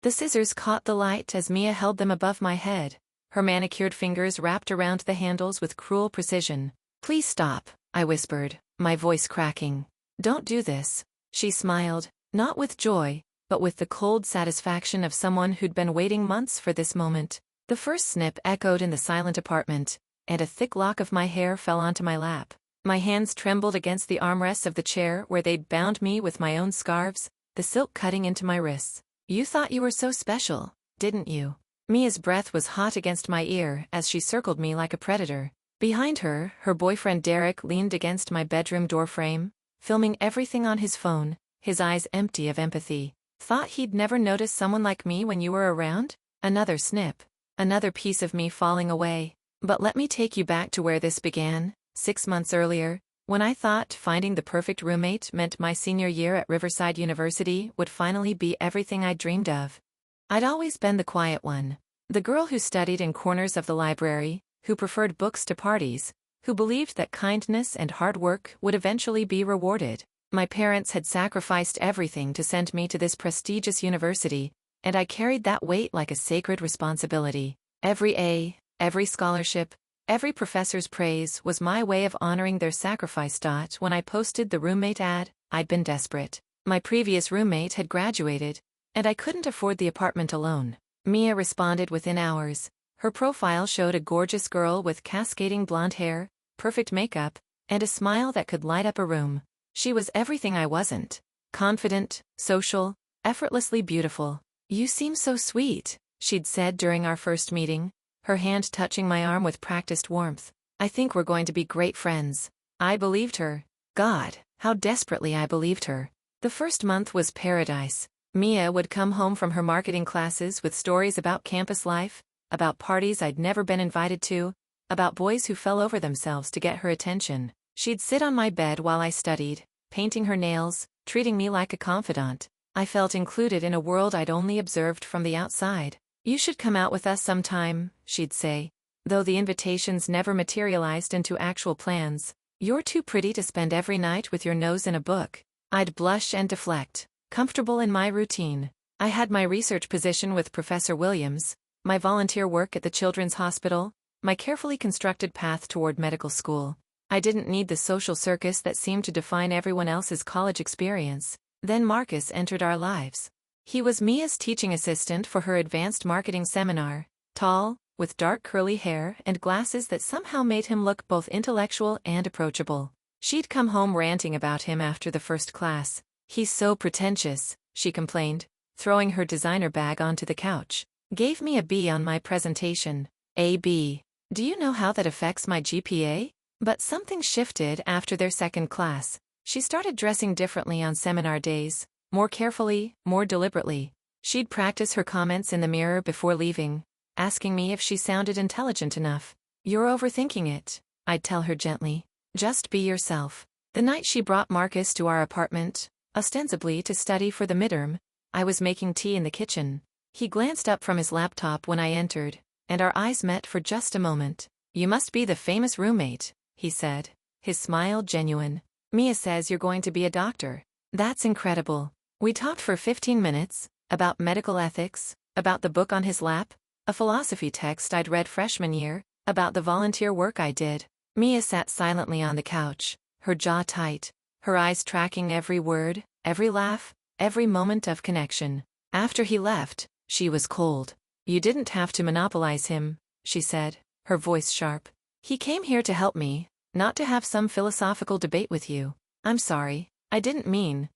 The scissors caught the light as Mia held them above my head, her manicured fingers wrapped around the handles with cruel precision. "Please stop," I whispered, my voice cracking. "Don't do this." She smiled, not with joy, but with the cold satisfaction of someone who'd been waiting months for this moment. The first snip echoed in the silent apartment, and a thick lock of my hair fell onto my lap. My hands trembled against the armrests of the chair where they'd bound me with my own scarves, the silk cutting into my wrists. "You thought you were so special, didn't you?" Mia's breath was hot against my ear as she circled me like a predator. Behind her, her boyfriend Derek leaned against my bedroom doorframe, filming everything on his phone, his eyes empty of empathy. "Thought he'd never notice someone like me when you were around?" Another snip. Another piece of me falling away. But let me take you back to where this began, 6 months earlier, when I thought finding the perfect roommate meant my senior year at Riverside University would finally be everything I'd dreamed of. I'd always been the quiet one, the girl who studied in corners of the library, who preferred books to parties, who believed that kindness and hard work would eventually be rewarded. My parents had sacrificed everything to send me to this prestigious university, and I carried that weight like a sacred responsibility. Every A, every scholarship, every professor's praise was my way of honoring their sacrifice. When I posted the roommate ad, I'd been desperate. My previous roommate had graduated, and I couldn't afford the apartment alone. Mia responded within hours. Her profile showed a gorgeous girl with cascading blonde hair, perfect makeup, and a smile that could light up a room. She was everything I wasn't. Confident, social, effortlessly beautiful. "You seem so sweet," she'd said during our first meeting, her hand touching my arm with practiced warmth. "I think we're going to be great friends." I believed her. God, how desperately I believed her. The first month was paradise. Mia would come home from her marketing classes with stories about campus life, about parties I'd never been invited to, about boys who fell over themselves to get her attention. She'd sit on my bed while I studied, painting her nails, treating me like a confidant. I felt included in a world I'd only observed from the outside. "You should come out with us sometime," she'd say, though the invitations never materialized into actual plans. "You're too pretty to spend every night with your nose in a book." I'd blush and deflect, comfortable in my routine. I had my research position with Professor Williams, my volunteer work at the Children's Hospital, my carefully constructed path toward medical school. I didn't need the social circus that seemed to define everyone else's college experience. Then Marcus entered our lives. He was Mia's teaching assistant for her advanced marketing seminar, tall, with dark curly hair and glasses that somehow made him look both intellectual and approachable. She'd come home ranting about him after the first class. "He's so pretentious," she complained, throwing her designer bag onto the couch. "Gave me a B on my presentation. A B. Do you know how that affects my GPA?" But something shifted after their second class. She started dressing differently on seminar days, more carefully, more deliberately. She'd practice her comments in the mirror before leaving, asking me if she sounded intelligent enough. "You're overthinking it," I'd tell her gently. "Just be yourself." The night she brought Marcus to our apartment, ostensibly to study for the midterm, I was making tea in the kitchen. He glanced up from his laptop when I entered, and our eyes met for just a moment. "You must be the famous roommate," he said, his smile genuine. "Mia says you're going to be a doctor." "That's incredible." We talked for 15 minutes, about medical ethics, about the book on his lap, a philosophy text I'd read freshman year, about the volunteer work I did. Mia sat silently on the couch, her jaw tight, her eyes tracking every word, every laugh, every moment of connection. After he left, she was cold. "You didn't have to monopolize him," she said, her voice sharp. "He came here to help me, not to have some philosophical debate with you." "I'm sorry, I didn't mean."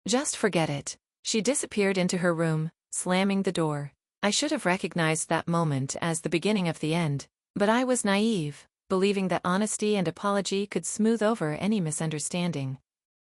"Just forget it." She disappeared into her room, slamming the door. I should have recognized that moment as the beginning of the end, but I was naive, believing that honesty and apology could smooth over any misunderstanding.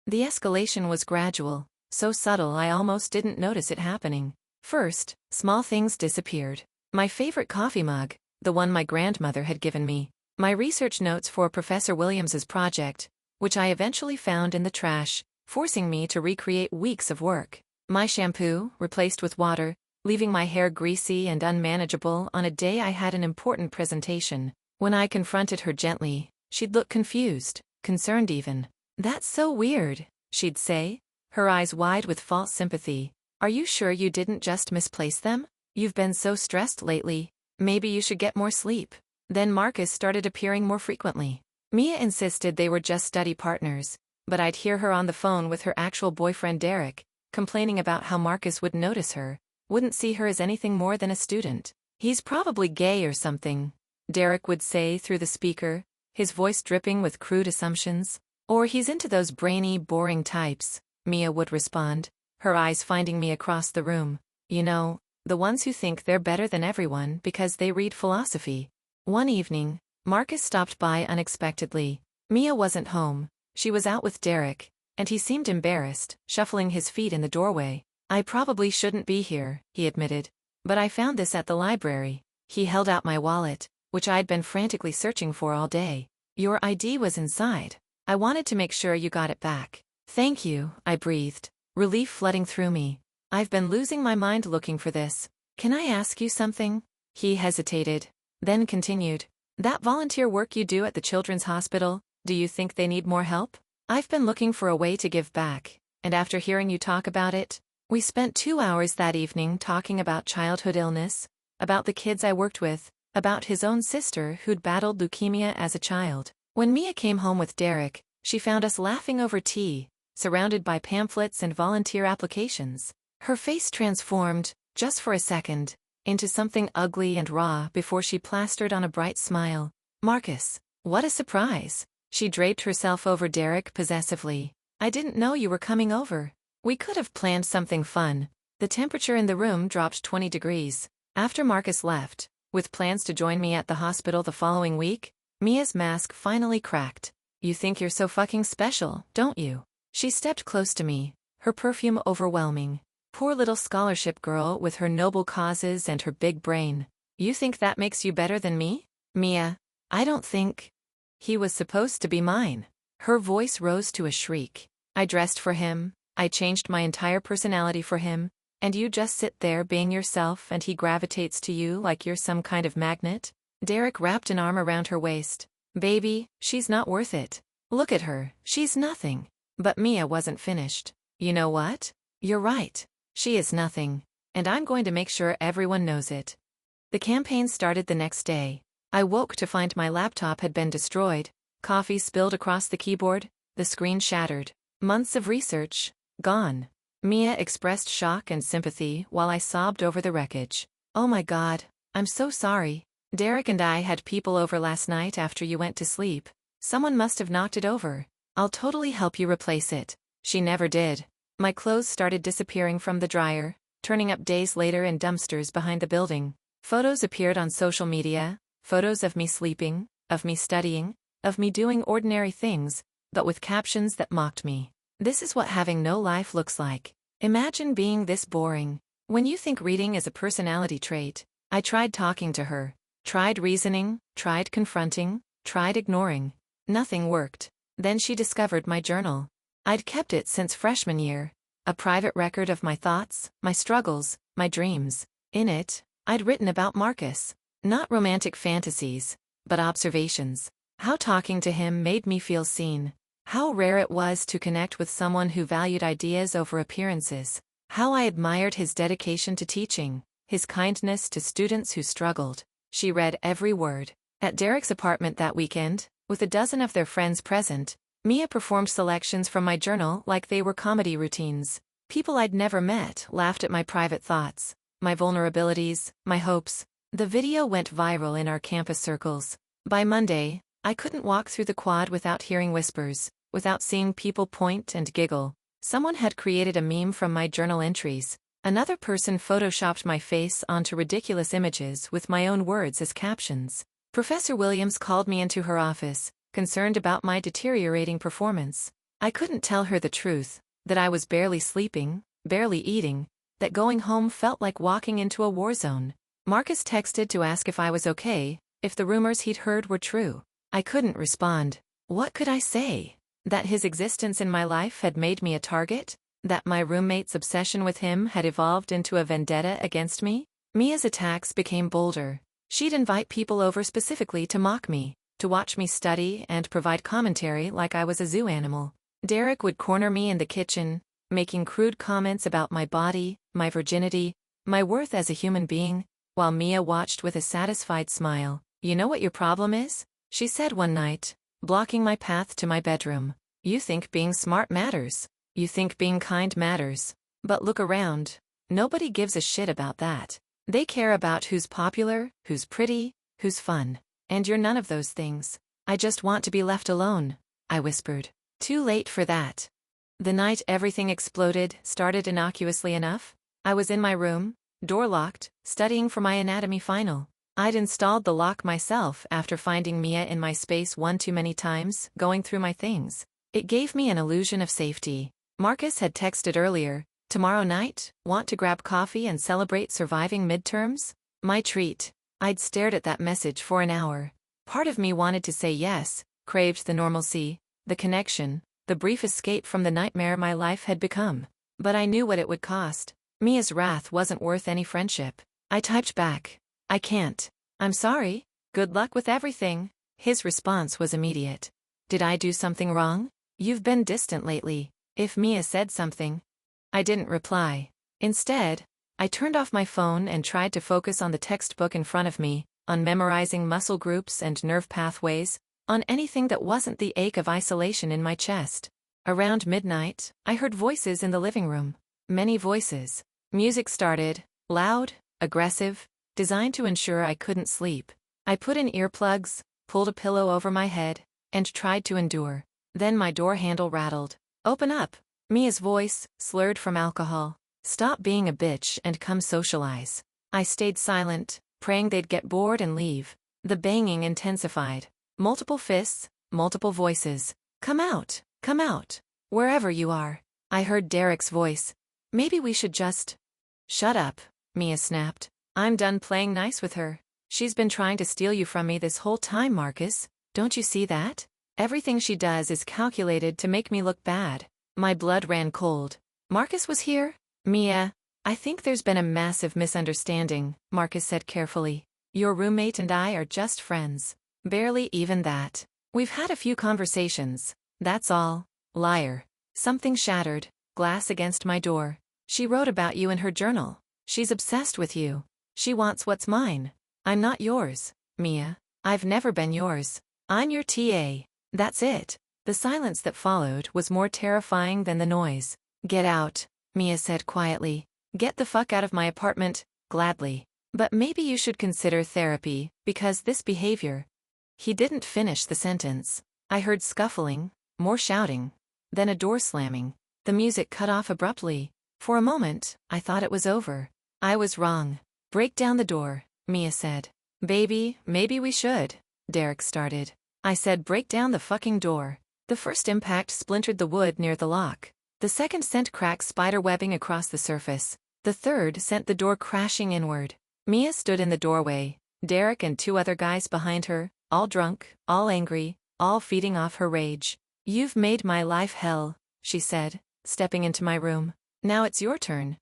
The escalation was gradual, so subtle I almost didn't notice it happening. First, small things disappeared. My favorite coffee mug, the one my grandmother had given me. My research notes for Professor Williams's project, which I eventually found in the trash, forcing me to recreate weeks of work. My shampoo, replaced with water, leaving my hair greasy and unmanageable on a day I had an important presentation. When I confronted her gently, she'd look confused, concerned even. "That's so weird," she'd say, her eyes wide with false sympathy. Are you sure you didn't just misplace them? You've been so stressed lately. Maybe you should get more sleep. Then Marcus started appearing more frequently. Mia insisted they were just study partners, but I'd hear her on the phone with her actual boyfriend Derek, complaining about how Marcus wouldn't notice her, wouldn't see her as anything more than a student. He's probably gay or something, Derek would say through the speaker, his voice dripping with crude assumptions. Or he's into those brainy, boring types, Mia would respond, her eyes finding me across the room. You know, the ones who think they're better than everyone because they read philosophy. One evening, Marcus stopped by unexpectedly. Mia wasn't home, she was out with Derek, and he seemed embarrassed, shuffling his feet in the doorway. I probably shouldn't be here, he admitted, but I found this at the library. He held out my wallet, which I'd been frantically searching for all day. Your ID was inside. I wanted to make sure you got it back. Thank you, I breathed, relief flooding through me. I've been losing my mind looking for this. Can I ask you something? He hesitated, then continued. That volunteer work you do at the children's hospital, do you think they need more help? I've been looking for a way to give back, and after hearing you talk about it, we spent 2 hours that evening talking about childhood illness, about the kids I worked with, about his own sister who'd battled leukemia as a child. When Mia came home with Derek, she found us laughing over tea, surrounded by pamphlets and volunteer applications. Her face transformed, just for a second, into something ugly and raw before she plastered on a bright smile. Marcus, what a surprise. She draped herself over Derek possessively. I didn't know you were coming over. We could have planned something fun. The temperature in the room dropped 20 degrees. After Marcus left, with plans to join me at the hospital the following week, Mia's mask finally cracked. You think you're so fucking special, don't you? She stepped close to me, her perfume overwhelming. Poor little scholarship girl with her noble causes and her big brain. You think that makes you better than me? Mia, I don't think. He was supposed to be mine. Her voice rose to a shriek. I dressed for him, I changed my entire personality for him, and you just sit there being yourself and he gravitates to you like you're some kind of magnet? Derek wrapped an arm around her waist. Baby, she's not worth it. Look at her, she's nothing. But Mia wasn't finished. You know what? You're right. She is nothing. And I'm going to make sure everyone knows it. The campaign started the next day. I woke to find my laptop had been destroyed, coffee spilled across the keyboard, the screen shattered. Months of research, gone. Mia expressed shock and sympathy while I sobbed over the wreckage. Oh my God, I'm so sorry. Derek and I had people over last night after you went to sleep. Someone must have knocked it over. I'll totally help you replace it. She never did. My clothes started disappearing from the dryer, turning up days later in dumpsters behind the building. Photos appeared on social media, photos of me sleeping, of me studying, of me doing ordinary things, but with captions that mocked me. This is what having no life looks like. Imagine being this boring. When you think reading is a personality trait, I tried talking to her, tried reasoning, tried confronting, tried ignoring. Nothing worked. Then she discovered my journal. I'd kept it since freshman year, a private record of my thoughts, my struggles, my dreams. In it, I'd written about Marcus. Not romantic fantasies, but observations. How talking to him made me feel seen. How rare it was to connect with someone who valued ideas over appearances. How I admired his dedication to teaching, his kindness to students who struggled. She read every word. At Derek's apartment that weekend, with a dozen of their friends present, Mia performed selections from my journal like they were comedy routines. People I'd never met laughed at my private thoughts, my vulnerabilities, my hopes. The video went viral in our campus circles. By Monday, I couldn't walk through the quad without hearing whispers, without seeing people point and giggle. Someone had created a meme from my journal entries. Another person photoshopped my face onto ridiculous images with my own words as captions. Professor Williams called me into her office, concerned about my deteriorating performance. I couldn't tell her the truth, that I was barely sleeping, barely eating, that going home felt like walking into a war zone. Marcus texted to ask if I was okay, if the rumors he'd heard were true. I couldn't respond. What could I say? That his existence in my life had made me a target? That my roommate's obsession with him had evolved into a vendetta against me? Mia's attacks became bolder. She'd invite people over specifically to mock me, to watch me study and provide commentary like I was a zoo animal. Derek would corner me in the kitchen, making crude comments about my body, my virginity, my worth as a human being, while Mia watched with a satisfied smile. "You know what your problem is?" she said one night, blocking my path to my bedroom. "You think being smart matters. You think being kind matters. But look around. Nobody gives a shit about that. They care about who's popular, who's pretty, who's fun. And you're none of those things. I just want to be left alone," I whispered. Too late for that. The night everything exploded started innocuously enough. I was in my room, door locked, studying for my anatomy final. I'd installed the lock myself after finding Mia in my space one too many times, going through my things. It gave me an illusion of safety. Marcus had texted earlier, "Tomorrow night, want to grab coffee and celebrate surviving midterms?" My treat. I'd stared at that message for an hour. Part of me wanted to say yes, craved the normalcy, the connection, the brief escape from the nightmare my life had become. But I knew what it would cost. Mia's wrath wasn't worth any friendship. I typed back, "I can't. I'm sorry. Good luck with everything." His response was immediate. "Did I do something wrong? You've been distant lately." If Mia said something. I didn't reply. Instead, I turned off my phone and tried to focus on the textbook in front of me, on memorizing muscle groups and nerve pathways, on anything that wasn't the ache of isolation in my chest. Around midnight, I heard voices in the living room. Many voices. Music started, loud, aggressive, designed to ensure I couldn't sleep. I put in earplugs, pulled a pillow over my head, and tried to endure. Then my door handle rattled. "Open up." Mia's voice, slurred from alcohol. "Stop being a bitch and come socialize." I stayed silent, praying they'd get bored and leave. The banging intensified. Multiple fists, multiple voices. Come out, wherever you are." I heard Derek's voice. "Maybe we should just—" "Shut up," Mia snapped. "I'm done playing nice with her. She's been trying to steal you from me this whole time, Marcus. Don't you see that? Everything she does is calculated to make me look bad." My blood ran cold. "Marcus was here?" "Mia, I think there's been a massive misunderstanding," Marcus said carefully. "Your roommate and I are just friends. Barely even that. We've had a few conversations. That's all." "Liar." Something shattered, glass against my door. "She wrote about you in her journal. She's obsessed with you. She wants what's mine." "I'm not yours, Mia. I've never been yours. I'm your TA. That's it." The silence that followed was more terrifying than the noise. "Get out," Mia said quietly. "Get the fuck out of my apartment." "Gladly. But maybe you should consider therapy, because this behavior—" He didn't finish the sentence. I heard scuffling, more shouting, then a door slamming. The music cut off abruptly. For a moment, I thought it was over. I was wrong. "Break down the door," Mia said. "Baby, maybe we should," Derek started. I said, "Break down the fucking door." The first impact splintered the wood near the lock. The second sent cracked spiderwebbing across the surface. The third sent the door crashing inward. Mia stood in the doorway, Derek and two other guys behind her, all drunk, all angry, all feeding off her rage. "You've made my life hell," she said, stepping into my room. "Now it's your turn."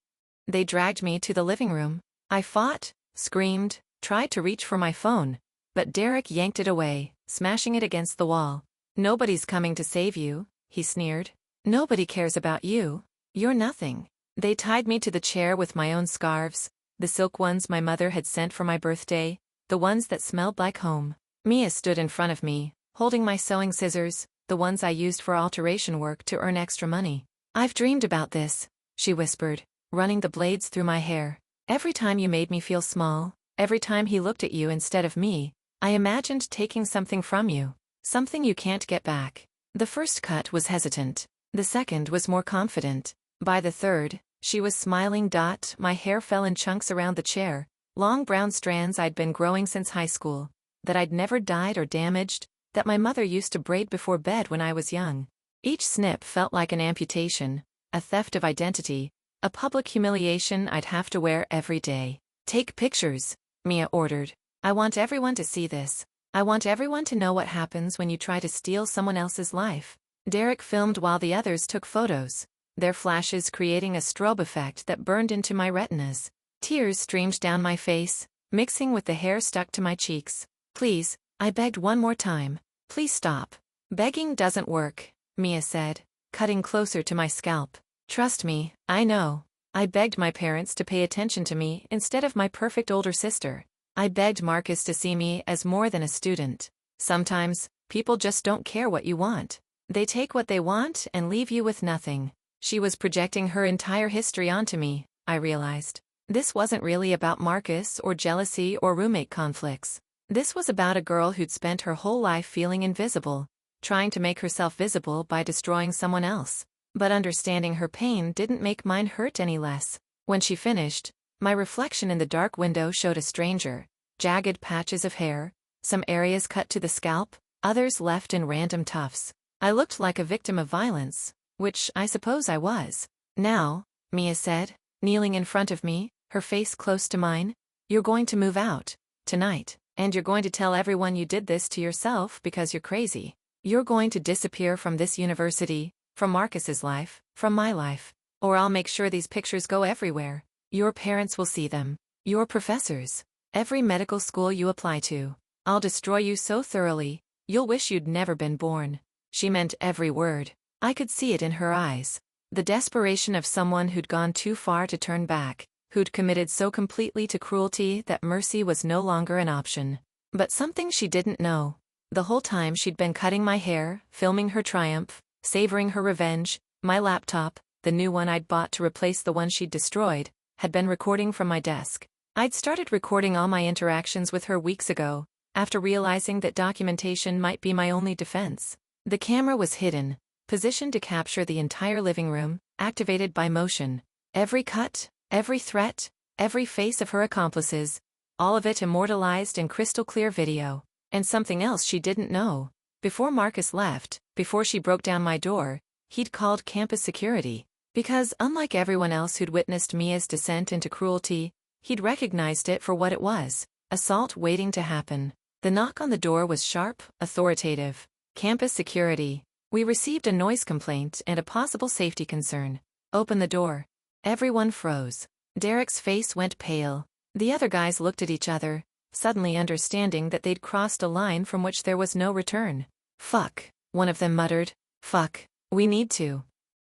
They dragged me to the living room. I fought, screamed, tried to reach for my phone, but Derek yanked it away, smashing it against the wall. "Nobody's coming to save you," he sneered. "Nobody cares about you. You're nothing." They tied me to the chair with my own scarves, the silk ones my mother had sent for my birthday, the ones that smelled like home. Mia stood in front of me, holding my sewing scissors, the ones I used for alteration work to earn extra money. "I've dreamed about this," she whispered, running the blades through my hair. "Every time you made me feel small, every time he looked at you instead of me, I imagined taking something from you. Something you can't get back." The first cut was hesitant. The second was more confident. By the third, she was smiling. My hair fell in chunks around the chair, long brown strands I'd been growing since high school, that I'd never dyed or damaged, that my mother used to braid before bed when I was young. Each snip felt like an amputation, a theft of identity, a public humiliation I'd have to wear every day. "Take pictures," Mia ordered. "I want everyone to see this. I want everyone to know what happens when you try to steal someone else's life." Derek filmed while the others took photos, their flashes creating a strobe effect that burned into my retinas. Tears streamed down my face, mixing with the hair stuck to my cheeks. "Please," I begged one more time. "Please stop." "Begging doesn't work," Mia said, cutting closer to my scalp. "Trust me, I know." I begged my parents to pay attention to me instead of my perfect older sister. I begged Marcus to see me as more than a student. Sometimes, people just don't care what you want. They take what they want and leave you with nothing. She was projecting her entire history onto me, I realized. This wasn't really about Marcus or jealousy or roommate conflicts. This was about a girl who'd spent her whole life feeling invisible, trying to make herself visible by destroying someone else. But understanding her pain didn't make mine hurt any less. When she finished, my reflection in the dark window showed a stranger, jagged patches of hair, some areas cut to the scalp, others left in random tufts. I looked like a victim of violence, which I suppose I was. Now, Mia said, kneeling in front of me, her face close to mine, you're going to move out, tonight, and you're going to tell everyone you did this to yourself because you're crazy. You're going to disappear from this university, from Marcus's life, from my life. Or I'll make sure these pictures go everywhere. Your parents will see them. Your professors. Every medical school you apply to. I'll destroy you so thoroughly, you'll wish you'd never been born. She meant every word. I could see it in her eyes. The desperation of someone who'd gone too far to turn back, who'd committed so completely to cruelty that mercy was no longer an option. But something she didn't know. The whole time she'd been cutting my hair, filming her triumph, savoring her revenge, my laptop, the new one I'd bought to replace the one she'd destroyed, had been recording from my desk. I'd started recording all my interactions with her weeks ago, after realizing that documentation might be my only defense. The camera was hidden, positioned to capture the entire living room, activated by motion. Every cut, every threat, every face of her accomplices, all of it immortalized in crystal clear video. And something else she didn't know. Before Marcus left, before she broke down my door, he'd called campus security. Because unlike everyone else who'd witnessed Mia's descent into cruelty, he'd recognized it for what it was, assault waiting to happen. The knock on the door was sharp, authoritative. Campus security. We received a noise complaint and a possible safety concern. Open the door. Everyone froze. Derek's face went pale. The other guys looked at each other, suddenly understanding that they'd crossed a line from which there was no return. Fuck, one of them muttered. Fuck, we need to.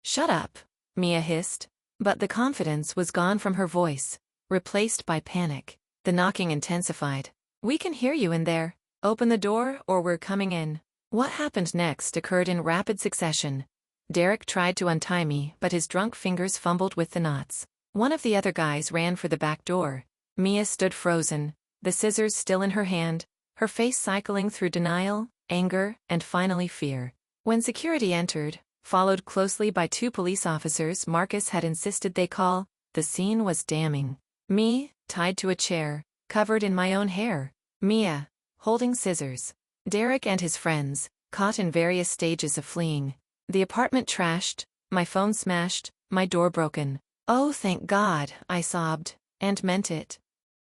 Shut up, Mia hissed. But the confidence was gone from her voice, replaced by panic. The knocking intensified. We can hear you in there. Open the door or we're coming in. What happened next occurred in rapid succession. Derek tried to untie me, but his drunk fingers fumbled with the knots. One of the other guys ran for the back door. Mia stood frozen, the scissors still in her hand, her face cycling through denial, anger, and finally fear. When security entered, followed closely by 2 police officers Marcus had insisted they call, the scene was damning. Me, tied to a chair, covered in my own hair. Mia, holding scissors. Derek and his friends, caught in various stages of fleeing. The apartment trashed, my phone smashed, my door broken. Oh, thank God, I sobbed, and meant it.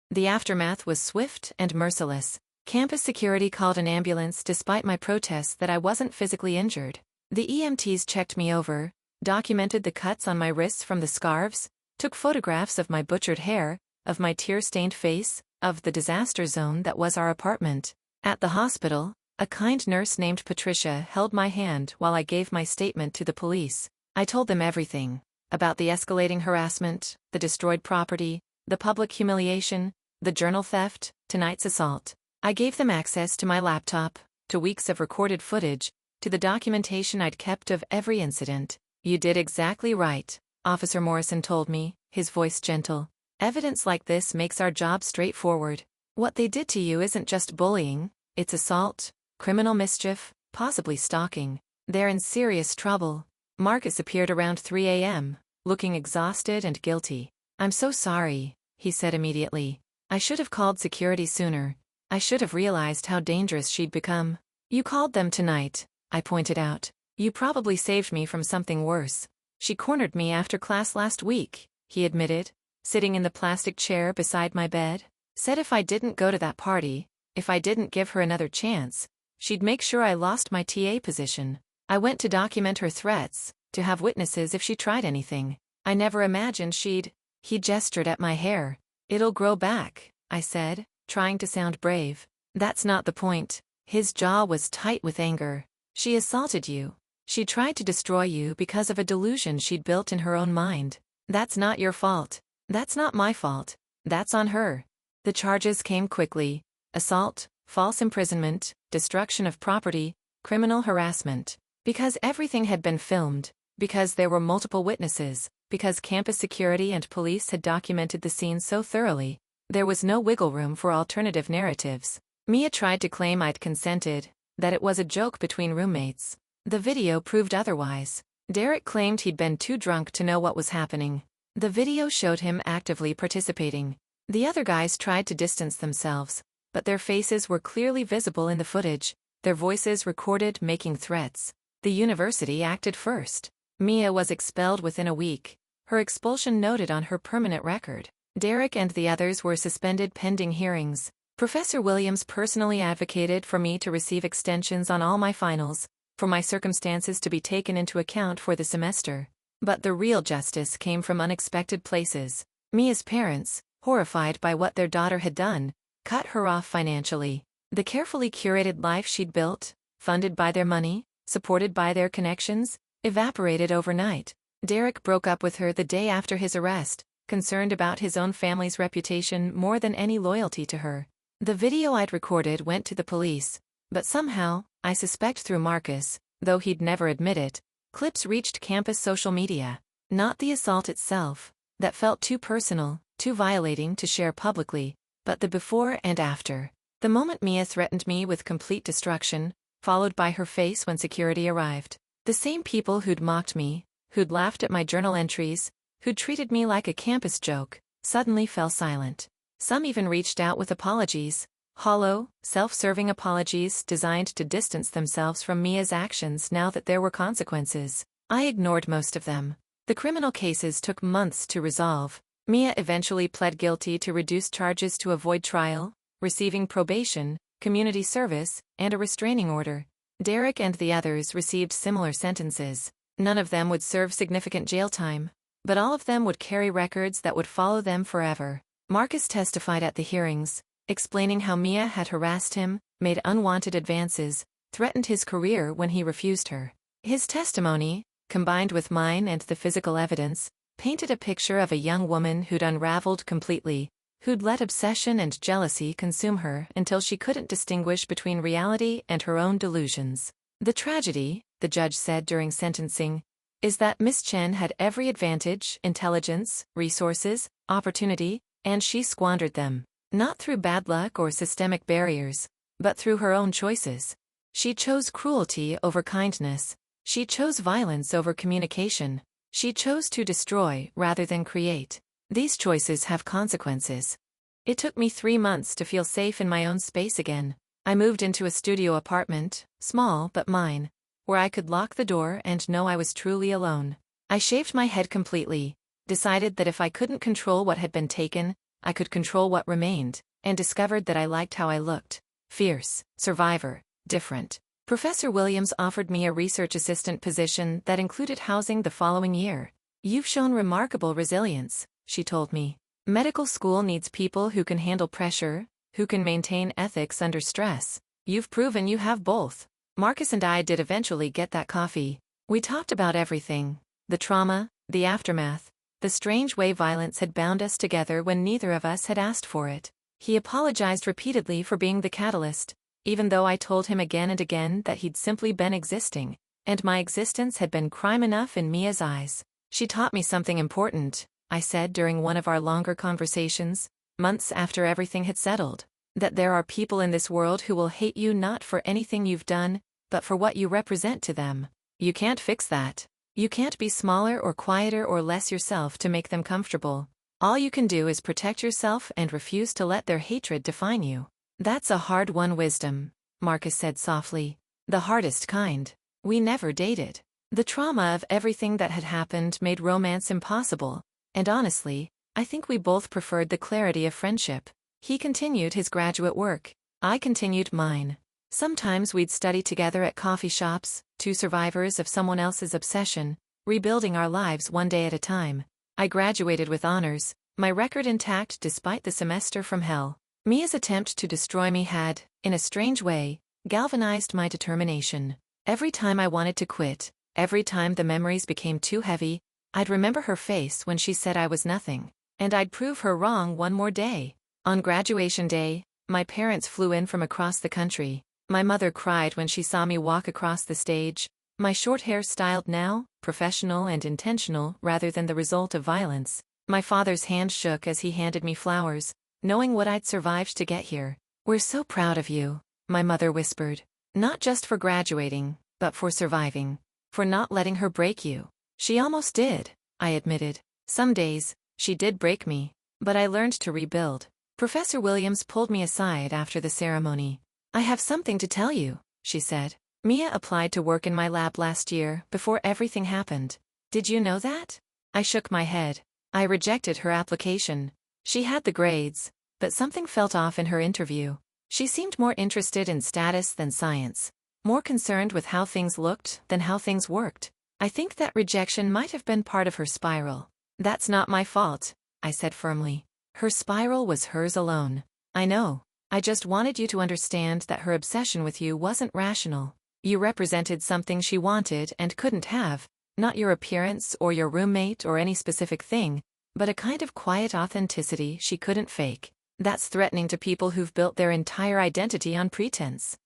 The aftermath was swift and merciless. Campus security called an ambulance despite my protests that I wasn't physically injured. The EMTs checked me over, documented the cuts on my wrists from the scarves, took photographs of my butchered hair, of my tear-stained face, of the disaster zone that was our apartment. At the hospital, a kind nurse named Patricia held my hand while I gave my statement to the police. I told them everything. About the escalating harassment, the destroyed property, the public humiliation, the journal theft, tonight's assault. I gave them access to my laptop, to weeks of recorded footage, to the documentation I'd kept of every incident. You did exactly right, Officer Morrison told me, his voice gentle. Evidence like this makes our job straightforward. What they did to you isn't just bullying, it's assault, criminal mischief, possibly stalking. They're in serious trouble. Marcus appeared around 3 a.m., looking exhausted and guilty. I'm so sorry, he said immediately. I should have called security sooner. I should have realized how dangerous she'd become. You called them tonight, I pointed out. You probably saved me from something worse. She cornered me after class last week, he admitted, sitting in the plastic chair beside my bed. Said if I didn't go to that party, if I didn't give her another chance, she'd make sure I lost my TA position. I went to document her threats, to have witnesses if she tried anything. I never imagined she'd. He gestured at my hair. It'll grow back, I said, trying to sound brave. That's not the point. His jaw was tight with anger. She assaulted you. She tried to destroy you because of a delusion she'd built in her own mind. That's not your fault. That's not my fault. That's on her. The charges came quickly: assault, false imprisonment, destruction of property, criminal harassment. Because everything had been filmed, because there were multiple witnesses, because campus security and police had documented the scene so thoroughly, there was no wiggle room for alternative narratives. Mia tried to claim I'd consented, that it was a joke between roommates. The video proved otherwise. Derek claimed he'd been too drunk to know what was happening. The video showed him actively participating. The other guys tried to distance themselves, but their faces were clearly visible in the footage, their voices recorded making threats. The university acted first. Mia was expelled within a week, her expulsion noted on her permanent record. Derek and the others were suspended pending hearings. Professor Williams personally advocated for me to receive extensions on all my finals, for my circumstances to be taken into account for the semester. But the real justice came from unexpected places. Mia's parents, horrified by what their daughter had done, cut her off financially. The carefully curated life she'd built, funded by their money, supported by their connections, evaporated overnight. Derek broke up with her the day after his arrest, concerned about his own family's reputation more than any loyalty to her. The video I'd recorded went to the police, but somehow, I suspect through Marcus, though he'd never admit it, clips reached campus social media. Not the assault itself, that felt too personal, too violating to share publicly, but the before and after. The moment Mia threatened me with complete destruction, followed by her face when security arrived. The same people who'd mocked me, who'd laughed at my journal entries, who'd treated me like a campus joke, suddenly fell silent. Some even reached out with apologies, hollow, self-serving apologies designed to distance themselves from Mia's actions now that there were consequences. I ignored most of them. The criminal cases took months to resolve. Mia eventually pled guilty to reduced charges to avoid trial, receiving probation, community service, and a restraining order. Derek and the others received similar sentences. None of them would serve significant jail time, but all of them would carry records that would follow them forever. Marcus testified at the hearings, explaining how Mia had harassed him, made unwanted advances, threatened his career when he refused her. His testimony, combined with mine and the physical evidence, painted a picture of a young woman who'd unraveled completely, who'd let obsession and jealousy consume her until she couldn't distinguish between reality and her own delusions. The tragedy, the judge said during sentencing, is that Miss Chen had every advantage, intelligence, resources, opportunity, and she squandered them. Not through bad luck or systemic barriers, but through her own choices. She chose cruelty over kindness. She chose violence over communication. She chose to destroy rather than create. These choices have consequences. It took me 3 months to feel safe in my own space again. I moved into a studio apartment, small but mine, where I could lock the door and know I was truly alone. I shaved my head completely, decided that if I couldn't control what had been taken, I could control what remained, and discovered that I liked how I looked. Fierce, survivor, different. Professor Williams offered me a research assistant position that included housing the following year. "You've shown remarkable resilience," she told me. "Medical school needs people who can handle pressure, who can maintain ethics under stress. You've proven you have both." Marcus and I did eventually get that coffee. We talked about everything: the trauma, the aftermath, the strange way violence had bound us together when neither of us had asked for it. He apologized repeatedly for being the catalyst, even though I told him again and again that he'd simply been existing, and my existence had been crime enough in Mia's eyes. "She taught me something important," I said during one of our longer conversations, months after everything had settled. "That there are people in this world who will hate you not for anything you've done, but for what you represent to them. You can't fix that. You can't be smaller or quieter or less yourself to make them comfortable. All you can do is protect yourself and refuse to let their hatred define you." "That's a hard-won wisdom," Marcus said softly. "The hardest kind." We never dated. The trauma of everything that had happened made romance impossible, and honestly, I think we both preferred the clarity of friendship. He continued his graduate work. I continued mine. Sometimes we'd study together at coffee shops, two survivors of someone else's obsession, rebuilding our lives one day at a time. I graduated with honors, my record intact despite the semester from hell. Mia's attempt to destroy me had, in a strange way, galvanized my determination. Every time I wanted to quit, every time the memories became too heavy, I'd remember her face when she said I was nothing. And I'd prove her wrong one more day. On graduation day, my parents flew in from across the country. My mother cried when she saw me walk across the stage. My short hair styled now, professional and intentional rather than the result of violence. My father's hand shook as he handed me flowers, knowing what I'd survived to get here. "We're so proud of you," my mother whispered. "Not just for graduating, but for surviving. For not letting her break you." "She almost did," I admitted. "Some days, she did break me, but I learned to rebuild." Professor Williams pulled me aside after the ceremony. "I have something to tell you," she said. "Mia applied to work in my lab last year before everything happened. Did you know that?" I shook my head. I rejected her application. She had the grades, but something felt off in her interview. She seemed more interested in status than science, more concerned with how things looked than how things worked. I think that rejection might have been part of her spiral. "That's not my fault," I said firmly. "Her spiral was hers alone." "I know. I just wanted you to understand that her obsession with you wasn't rational. You represented something she wanted and couldn't have, not your appearance or your roommate or any specific thing, but a kind of quiet authenticity she couldn't fake. That's threatening to people who've built their entire identity on pretense."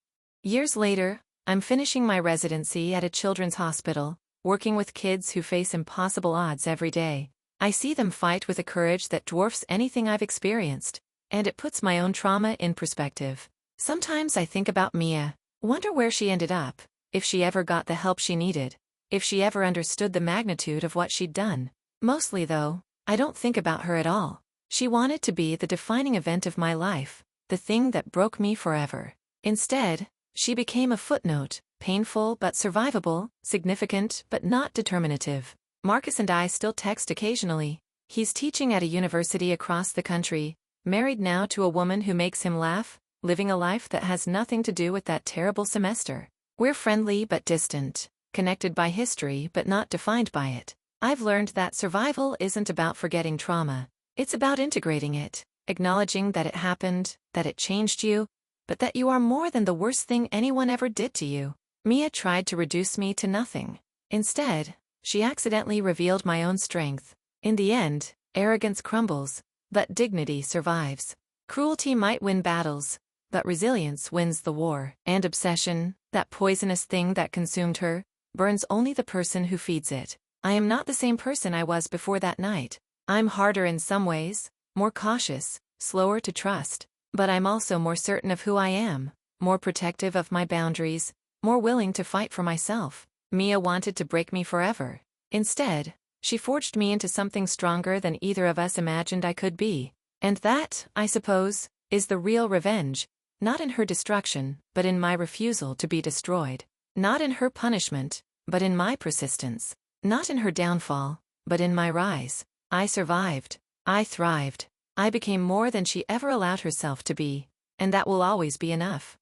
Years later, I'm finishing my residency at a children's hospital, working with kids who face impossible odds every day. I see them fight with a courage that dwarfs anything I've experienced, and it puts my own trauma in perspective. Sometimes I think about Mia, wonder where she ended up, if she ever got the help she needed, if she ever understood the magnitude of what she'd done. Mostly though, I don't think about her at all. She wanted to be the defining event of my life, the thing that broke me forever. Instead, she became a footnote, painful but survivable, significant but not determinative. Marcus and I still text occasionally. He's teaching at a university across the country, married now to a woman who makes him laugh, living a life that has nothing to do with that terrible semester. We're friendly but distant, connected by history but not defined by it. I've learned that survival isn't about forgetting trauma. It's about integrating it, acknowledging that it happened, that it changed you, but that you are more than the worst thing anyone ever did to you. Mia tried to reduce me to nothing. Instead, she accidentally revealed my own strength. In the end, arrogance crumbles, but dignity survives. Cruelty might win battles, but resilience wins the war. And obsession, that poisonous thing that consumed her, burns only the person who feeds it. I am not the same person I was before that night. I'm harder in some ways, more cautious, slower to trust. But I'm also more certain of who I am, more protective of my boundaries, more willing to fight for myself. Mia wanted to break me forever. Instead, she forged me into something stronger than either of us imagined I could be. And that, I suppose, is the real revenge, not in her destruction, but in my refusal to be destroyed. Not in her punishment, but in my persistence. Not in her downfall, but in my rise. I survived. I thrived. I became more than she ever allowed herself to be, and that will always be enough.